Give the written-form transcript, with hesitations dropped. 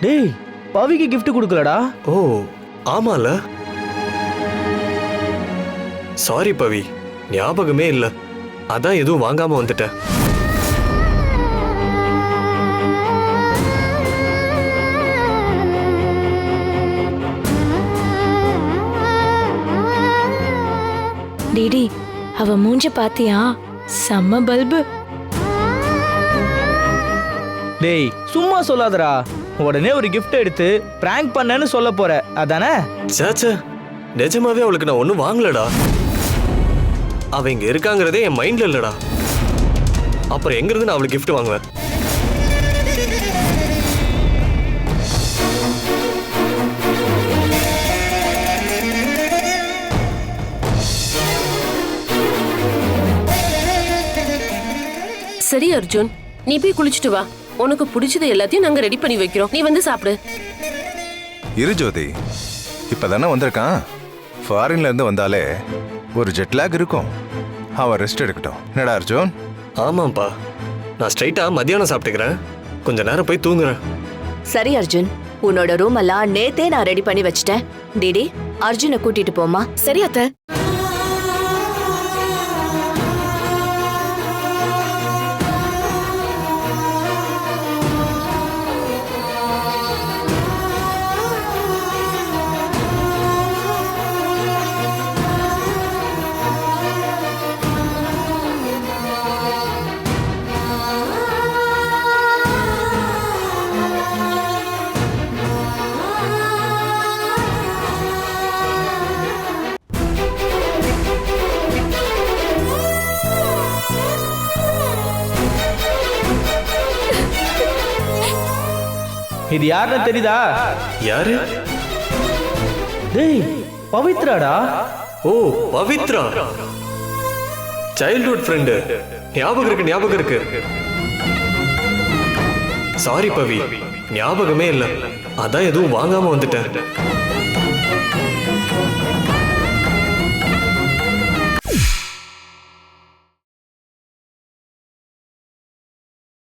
டேய் பவிக்கு gift கொடுக்கலடா. ஓ ஆமால. Sorry பவி, ஞாபகமே இல்ல. அதான் எதுவும் வாங்காம வந்துட்டேன். டிடி அவ மூஞ்ச பாத்தியா? செம்ம பல்பு. டேய் சும்மா சொல்லாதடா. உடனே ஒரு gift எடுத்து prank பண்ணேன்னு சொல்ல போற அதானே? சாச்சா, நிஜமாவே அவளுக்கு நான் ஒன்றும் வாங்கலடா. அவ இங்க இருக்காங்கிறதே என் மைண்ட்ல இல்லடா. அப்புறம் எங்க இருந்து நான் அவளுக்கு gift வாங்குவேன்? சரி அர்ஜுன், நீ போய் குளிச்சுட்டு வா. உனக்கு பிடிச்சது எல்லாத்தையும் நாங்க ரெடி பண்ணி வைக்கிறோம். நீ வந்து சாப்பிடு. இரு ஜோதி, இப்பதானே வந்திருக்கான். ஃபாரின்ல இருந்து வந்தாலே ஒரு ஜெட்லாக் இருக்கும். அவன் ரெஸ்ட் எடுக்கட்டும். என்னடா அர்ஜுன்? ஆமாப்பா, நான் ஸ்ட்ரைட்டா மத்தியானம் சாப்பிட்டுக்கிறேன். கொஞ்ச நேரம் போய் தூங்குறேன். சரி அர்ஜுன், உன்னோட ரூம் எல்லாம் நேத்தே நான் ரெடி பண்ணி வச்சிட்டேன். டிடி அர்ஜுனை கூட்டிட்டு போமா. சரி அத்தை. இது யாருன்னு தெரியுதா? யாரு? டேய் பவித்ராடா. ஓ பவித்ரா, சைல்ட்ஹுட் ஃப்ரெண்டு. ஞாபகம் இருக்கு, ஞாபகம் இருக்கு. சாரி பவி, ஞாபகமே இல்ல. அதான் எதுவும் வாங்காம வந்துட்டேன்.